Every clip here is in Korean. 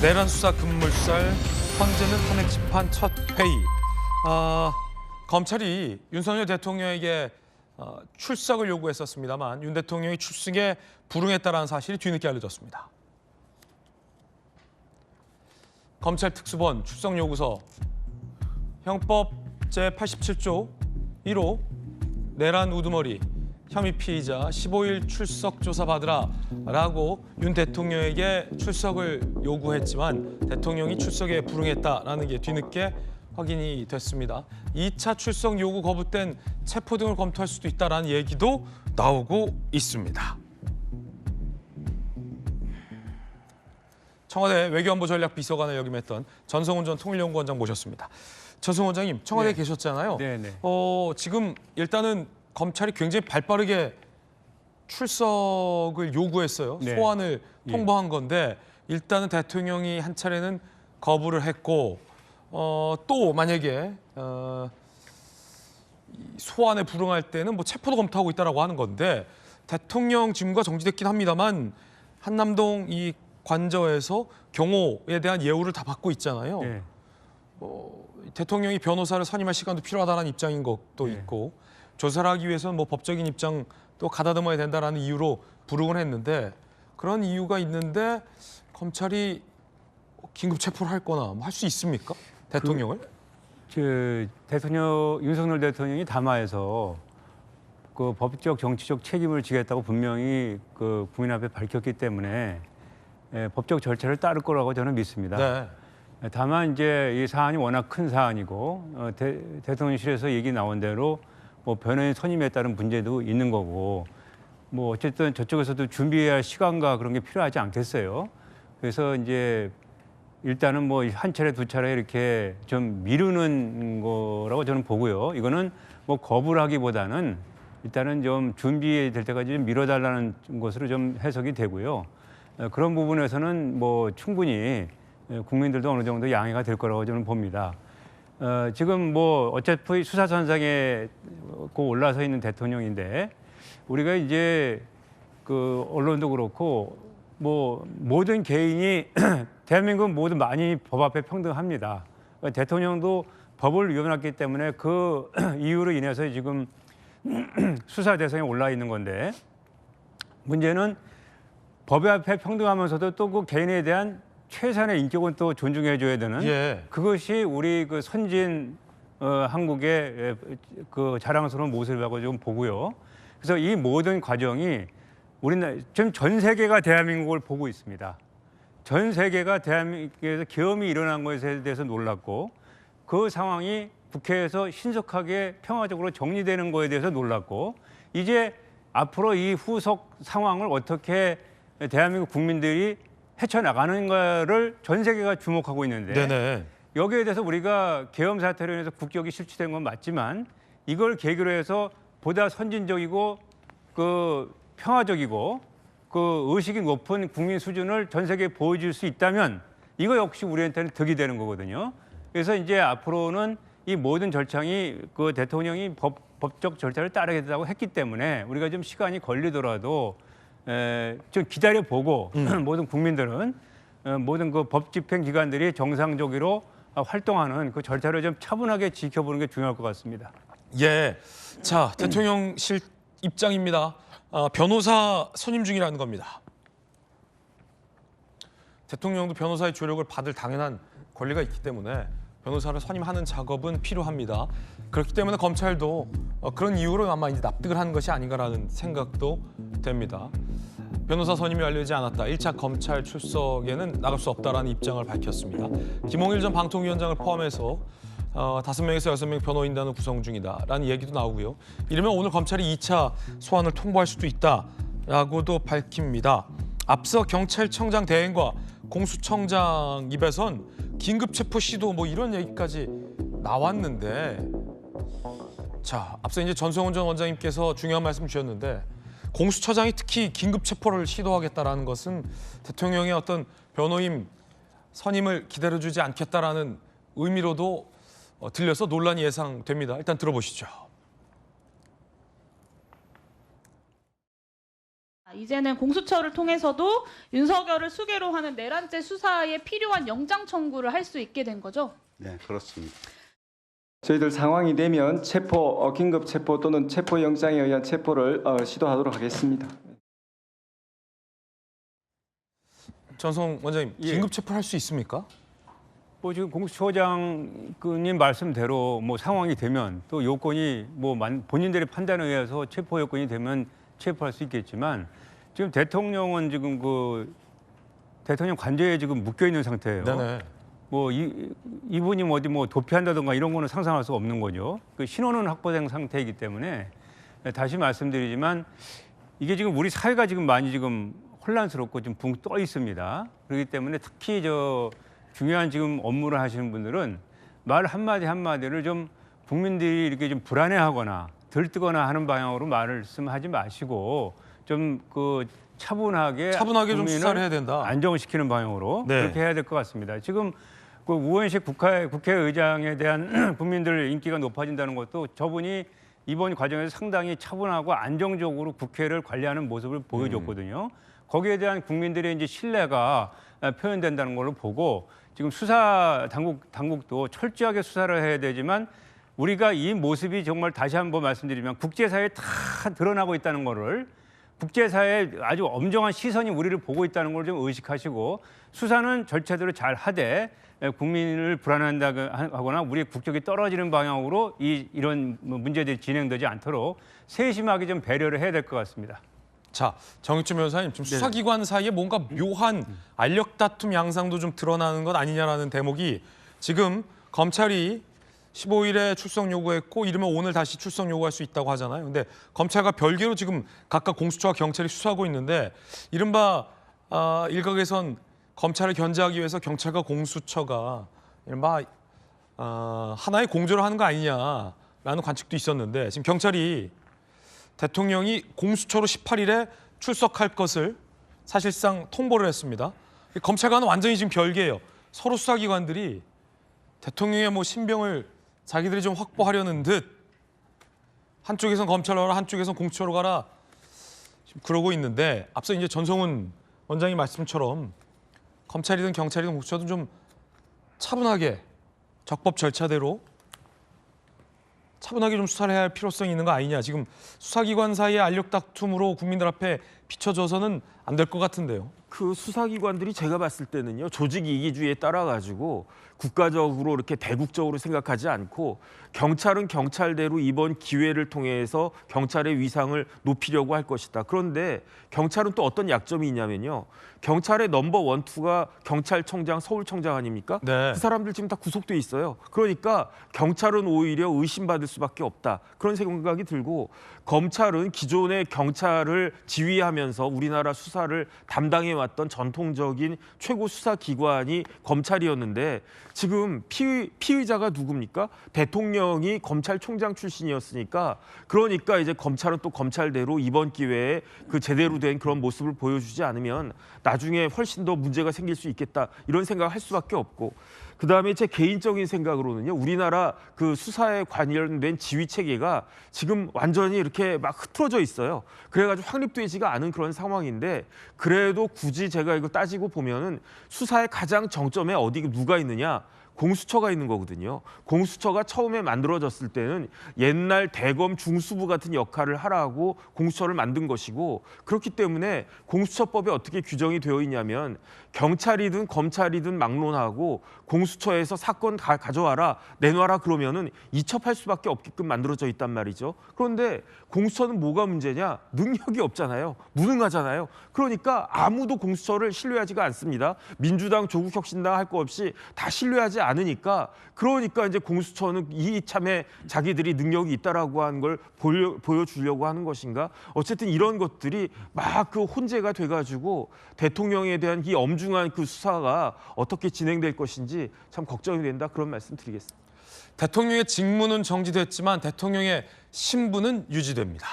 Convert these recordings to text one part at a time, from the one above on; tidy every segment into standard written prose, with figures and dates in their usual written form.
내란 수사 급물살, 헌재는 탄핵 심판 첫 회의. 검찰이 윤석열 대통령에게 출석을 요구했었습니다만 윤 대통령이 출석에 불응했다는 사실이 뒤늦게 알려졌습니다. 검찰 특수본 출석 요구서 형법 제87조 1호 내란 우두머리 혐의 피의자 15일 출석 조사 받으라라고 윤 대통령에게 출석을 요구했지만 대통령이 출석에 불응했다라는 게 뒤늦게 확인이 됐습니다. 2차 출석 요구 거부 땐 체포 등을 검토할 수도 있다라는 얘기도 나오고 있습니다. 청와대 외교안보 전략 비서관을 역임했던 전성훈 전 통일연구원장 모셨습니다. 전성훈 원장님, 청와대에 계셨잖아요. 네네. 지금 일단은 검찰이 굉장히 발빠르게 출석을 요구했어요. 네. 소환을 통보한 건데 일단은 대통령이 한 차례는 거부를 했고 또 만약에 소환에 불응할 때는 뭐 체포도 검토하고 있다라고 하는 건데 대통령 직무가 정지됐긴 합니다만 한남동 이 관저에서 경호에 대한 예우를 다 받고 있잖아요. 네. 대통령이 변호사를 선임할 시간도 필요하다는 입장인 것도 네. 있고 조사를 하기 위해서는 뭐 법적인 입장도 가다듬어야 된다라는 이유로 불응을 했는데 그런 이유가 있는데 검찰이 긴급 체포를 할거나 뭐 할 수 있습니까? 대통령을? 윤석열 대통령이 담화에서 그 법적 정치적 책임을 지겠다고 분명히 그 국민 앞에 밝혔기 때문에 법적 절차를 따를 거라고 저는 믿습니다. 네. 다만 이제 이 사안이 워낙 큰 사안이고 대통령실에서 얘기 나온 대로 뭐 변호인 선임에 따른 문제도 있는 거고 뭐 어쨌든 저쪽에서도 준비해야 할 시간과 그런 게 필요하지 않겠어요. 그래서 이제 일단은 뭐 한 차례 두 차례 이렇게 좀 미루는 거라고 저는 보고요. 이거는 뭐 거부를 하기보다는 일단은 좀 준비될 때까지 좀 미뤄달라는 것으로 좀 해석이 되고요. 그런 부분에서는 뭐 충분히 국민들도 어느 정도 양해가 될 거라고 저는 봅니다. 지금 뭐 어차피 수사선상에 꼭 올라서 있는 대통령인데 우리가 이제 그 언론도 그렇고 뭐 모든 개인이 대한민국 모두 많이 법 앞에 평등합니다. 대통령도 법을 위반했기 때문에 그 이유로 인해서 지금 수사 대상에 올라 있는 건데 문제는 법 앞에 평등하면서도 또 그 개인에 대한 최선의 인격은 또 존중해줘야 되는 그것이 우리 그 선진 한국의 그 자랑스러운 모습이라고 좀 보고요. 그래서 이 모든 과정이 우리나라 지금 전 세계가 대한민국을 보고 있습니다. 전 세계가 대한민국에서 계엄이 일어난 것에 대해서 놀랐고 그 상황이 국회에서 신속하게 평화적으로 정리되는 것에 대해서 놀랐고 이제 앞으로 이 후속 상황을 어떻게 대한민국 국민들이 헤쳐나가는 거를 전 세계가 주목하고 있는데 네네. 여기에 대해서 우리가 계엄 사태로 인해서 국격이 실추된 건 맞지만 이걸 계기로 해서 보다 선진적이고 그 평화적이고 그 의식이 높은 국민 수준을 전 세계에 보여줄 수 있다면 이거 역시 우리한테는 득이 되는 거거든요. 그래서 이제 앞으로는 이 모든 절차이 그 대통령이 법적 절차를 따르겠다고 했기 때문에 우리가 좀 시간이 걸리더라도 좀 기다려보고 모든 국민들은 모든 그 법 집행 기관들이 정상적으로 활동하는 그 절차를 좀 차분하게 지켜보는 게 중요할 것 같습니다. 예. 자, 대통령실 입장입니다. 변호사 선임 중이라는 겁니다. 대통령도 변호사의 조력을 받을 당연한 권리가 있기 때문에 변호사를 선임하는 작업은 필요합니다. 그렇기 때문에 검찰도 그런 이유로 아마 이제 납득을 하는 것이 아닌가라는 생각도 됩니다. 변호사 선임이 완료되지 않았다. 1차 검찰 출석에는 나갈 수 없다라는 입장을 밝혔습니다. 김홍일 전 방통위원장을 포함해서 5명에서 6명 변호인단을 구성 중이다라는 얘기도 나오고요. 이러면 오늘 검찰이 2차 소환을 통보할 수도 있다라고도 밝힙니다. 앞서 경찰청장 대행과 공수처장 입에선 긴급 체포 시도 뭐 이런 얘기까지 나왔는데 자, 앞서 이제 전성훈 전 원장님께서 중요한 말씀 주셨는데 공수처장이 특히 긴급 체포를 시도하겠다라는 것은 대통령의 어떤 변호인 선임을 기다려주지 않겠다라는 의미로도 들려서 논란이 예상됩니다. 일단 들어보시죠. 이제는 공수처를 통해서도 윤석열을 수괴로 하는 내란죄 수사에 필요한 영장 청구를 할 수 있게 된 거죠? 네, 그렇습니다. 저희들 상황이 되면 긴급 체포 또는 체포영장에 의한 체포를 시도하도록 하겠습니다. 전성 원장님, 예. 긴급 체포할 수 있습니까? 뭐 지금 공수처장님 말씀대로 뭐 상황이 되면 또 요건이 뭐 본인들의 판단에 의해서 체포 요건이 되면 체포할 수 있겠지만 지금 대통령은 지금 그 대통령 관저에 지금 묶여 있는 상태예요. 네네. 뭐 이분이 어디 뭐 도피한다든가 이런 거는 상상할 수 없는 거죠. 그 신원은 확보된 상태이기 때문에 다시 말씀드리지만 이게 지금 우리 사회가 지금 많이 지금 혼란스럽고 좀 붕 떠 있습니다. 그렇기 때문에 특히 중요한 지금 업무를 하시는 분들은 말 한마디 한마디를 좀 국민들이 이렇게 좀 불안해하거나 들뜨거나 하는 방향으로 말씀하지 마시고 좀 차분하게 좀 국민을 수사를 해야 된다. 안정시키는 방향으로 네. 그렇게 해야 될 것 같습니다. 지금 그 우원식 국회의장에 대한 국민들 인기가 높아진다는 것도 저분이 이번 과정에서 상당히 차분하고 안정적으로 국회를 관리하는 모습을 보여줬거든요. 거기에 대한 국민들의 이제 신뢰가 표현된다는 걸로 보고 지금 수사 당국도 철저하게 수사를 해야 되지만 우리가 이 모습이 정말 다시 한번 말씀드리면 국제사회에 다 드러나고 있다는 거를 국제사회에 아주 엄정한 시선이 우리를 보고 있다는 걸 좀 의식하시고 수사는 절차대로 잘 하되 국민을 불안하거나 우리의 국격이 떨어지는 방향으로 이런 문제들이 진행되지 않도록 세심하게 좀 배려를 해야 될 것 같습니다. 자, 정익준 변호사님, 지금 수사기관 사이에 뭔가 묘한 알력 다툼 양상도 좀 드러나는 것 아니냐라는 대목이 지금 검찰이 15일에 출석 요구했고 이르면 오늘 다시 출석 요구할 수 있다고 하잖아요. 근데 검찰과 별개로 지금 각각 공수처와 경찰이 수사하고 있는데 이른바 일각에선 검찰을 견제하기 위해서 경찰과 공수처가 이른바 하나의 공조를 하는 거 아니냐라는 관측도 있었는데 지금 경찰이 대통령이 공수처로 18일에 출석할 것을 사실상 통보를 했습니다. 검찰과는 완전히 지금 별개예요. 서로 수사기관들이 대통령의 뭐 신병을 자기들이 좀 확보하려는 듯 한쪽에선 검찰로 가라, 한쪽에선 공수처로 가라 지금 그러고 있는데 앞서 이제 전성훈 원장님 말씀처럼 검찰이든 경찰이든 공수처든 좀 차분하게 적법 절차대로 차분하게 좀 수사를 해야 할 필요성이 있는 거 아니냐. 지금 수사기관 사이의 알력 다툼으로 국민들 앞에 비춰져서는 안 될 것 같은데요. 그 수사기관들이 제가 봤을 때는요, 조직 이기주의에 따라 가지고 국가적으로 이렇게 대국적으로 생각하지 않고 경찰은 경찰대로 이번 기회를 통해서 경찰의 위상을 높이려고 할 것이다. 그런데 경찰은 또 어떤 약점이 있냐면요, 경찰의 넘버 원, 투가 경찰청장, 서울청장 아닙니까? 네. 그 사람들 지금 다 구속돼 있어요. 그러니까 경찰은 오히려 의심받을 수밖에 없다. 그런 생각이 들고 검찰은 기존의 경찰을 지휘하면서 우리나라 수사를 담당해 왔던 전통적인 최고 수사기관이 검찰이었는데 지금 피의자가 누굽니까? 대통령이 검찰총장 출신이었으니까 그러니까 이제 검찰은 또 검찰대로 이번 기회에 그 제대로 된 그런 모습을 보여주지 않으면 나중에 훨씬 더 문제가 생길 수 있겠다 이런 생각을 할 수밖에 없고 그다음에 제 개인적인 생각으로는요, 우리나라 그 수사에 관련된 지휘 체계가 지금 완전히 이렇게 막 흐트러져 있어요. 그래가지고 확립되지가 않은 그런 상황인데 그래도 굳이 제가 이거 따지고 보면은 수사의 가장 정점에 어디 누가 있느냐? 공수처가 있는 거거든요. 공수처가 처음에 만들어졌을 때는 옛날 대검 중수부 같은 역할을 하라고 공수처를 만든 것이고 그렇기 때문에 공수처법에 어떻게 규정이 되어 있냐면 경찰이든 검찰이든 막론하고 공수처에서 사건 가져와라 내놔라 그러면은 이첩할 수밖에 없게끔 만들어져 있단 말이죠. 그런데 공수처는 뭐가 문제냐? 능력이 없잖아요. 무능하잖아요. 그러니까 아무도 공수처를 신뢰하지가 않습니다. 민주당, 조국혁신당 할 거 없이 다 신뢰하지 않으니까 그러니까 이제 공수처는 이참에 자기들이 능력이 있다라고 하는 걸 보여주려고 하는 것인가? 어쨌든 이런 것들이 막 그 혼재가 돼가지고 대통령에 대한 이 엄중한 그 수사가 어떻게 진행될 것인지 참 걱정이 된다 그런 말씀 드리겠습니다. 대통령의 직무는 정지됐지만 대통령의 신분은 유지됩니다.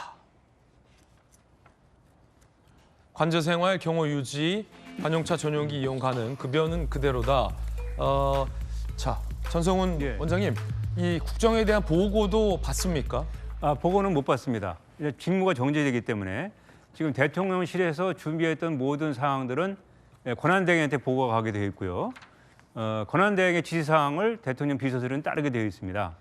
관저 생활, 경호 유지, 관용차 전용기 이용 가능, 급여는 그대로다. 자, 전성훈 예. 원장님, 이 국정에 대한 보고도 받습니까? 보고는 못 받습니다. 직무가 정지되기 때문에 지금 대통령실에서 준비했던 모든 사항들은 권한대행한테 보고가 가게 되어 있고요. 권한대행의 지시사항을 대통령 비서실은 따르게 되어 있습니다.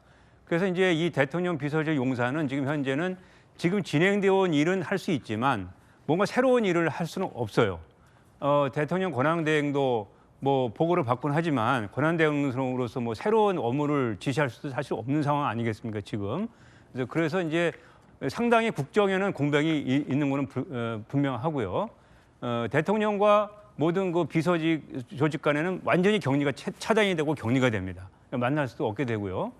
그래서 이제 이 대통령 비서실 용사는 지금 현재는 지금 진행되어 온 일은 할 수 있지만 뭔가 새로운 일을 할 수는 없어요. 대통령 권한대행도 뭐 보고를 받곤 하지만 권한대행으로서 뭐 새로운 업무를 지시할 수도 사실 없는 상황 아니겠습니까 지금. 그래서 이제 상당히 국정에는 공백이 있는 것은 분명하고요. 대통령과 모든 그 비서직 조직 간에는 완전히 격리가 차단이 되고 격리가 됩니다. 만날 수도 없게 되고요.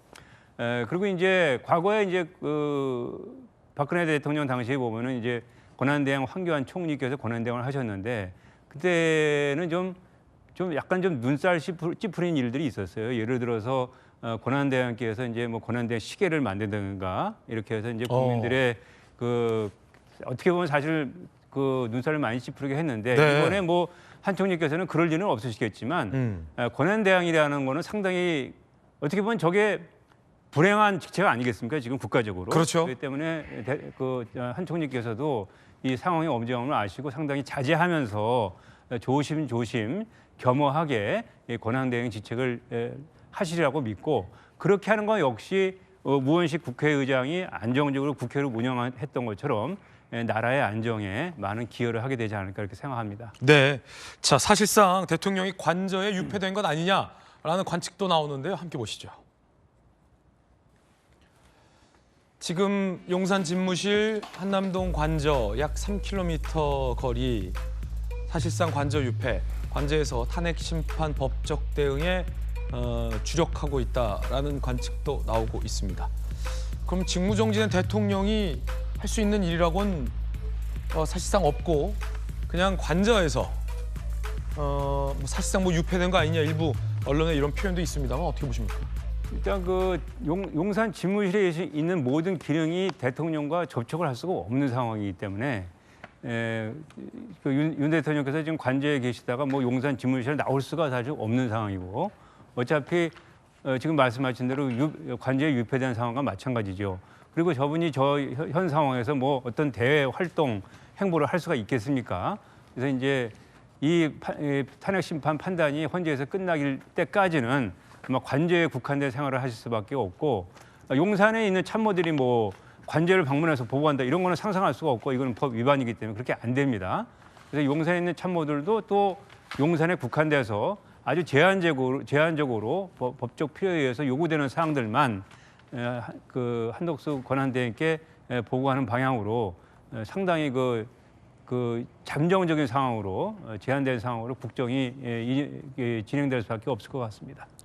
그리고 이제 과거에 이제 그 박근혜 대통령 당시에 보면은 이제 권한대행 황교안 총리께서 권한대행을 하셨는데 그때는 좀 약간 좀 눈살 찌푸린 일들이 있었어요. 예를 들어서 권한대행께서 이제 뭐 권한대행 시계를 만든다든가 이렇게 해서 이제 국민들의 그 어떻게 보면 사실 그 눈살을 많이 찌푸리게 했는데 네. 이번에 뭐 한 총리께서는 그럴 리는 없으시겠지만 권한대행이라는 거는 상당히 어떻게 보면 저게 불행한 직책 아니겠습니까? 지금 국가적으로. 그렇죠. 그렇기 때문에 한 총리께서도 이 상황의 엄중함을 아시고 상당히 자제하면서 조심조심 겸허하게 권한대행 직책을 하시리라고 믿고 그렇게 하는 건 역시 무원식 국회의장이 안정적으로 국회를 운영했던 것처럼 나라의 안정에 많은 기여를 하게 되지 않을까 이렇게 생각합니다. 네. 자, 사실상 대통령이 관저에 유폐된 것 아니냐라는 관측도 나오는데요. 함께 보시죠. 지금 용산 집무실 한남동 관저 약 3km 거리 사실상 관저 유폐, 관저에서 탄핵 심판 법적 대응에 주력하고 있다라는 관측도 나오고 있습니다. 그럼 직무정지는 대통령이 할 수 있는 일이라고는 사실상 없고 그냥 관저에서 뭐 사실상 뭐 유폐된 거 아니냐 일부 언론에 이런 표현도 있습니다만 어떻게 보십니까? 일단 그 용산 집무실에 있는 모든 기능이 대통령과 접촉을 할 수가 없는 상황이기 때문에 윤 대통령께서 지금 관저에 계시다가 뭐 용산 집무실에 나올 수가 사실 없는 상황이고 어차피 지금 말씀하신 대로 관저에 유폐된 상황과 마찬가지죠. 그리고 저분이 현 상황에서 뭐 어떤 대외 활동 행보를 할 수가 있겠습니까? 그래서 이제 이 탄핵 심판 판단이 헌재에서 끝나길 때까지는 아마 관저에 국한된 생활을 하실 수밖에 없고 용산에 있는 참모들이 뭐 관저를 방문해서 보고한다 이런 거는 상상할 수가 없고 이거는 법 위반이기 때문에 그렇게 안 됩니다. 그래서 용산에 있는 참모들도 또 용산에 국한돼서 아주 제한적으로 법적 필요에 의해서 요구되는 사항들만 그 한덕수 권한대행께 보고하는 방향으로 상당히 그 잠정적인 상황으로 제한된 상황으로 국정이 진행될 수밖에 없을 것 같습니다.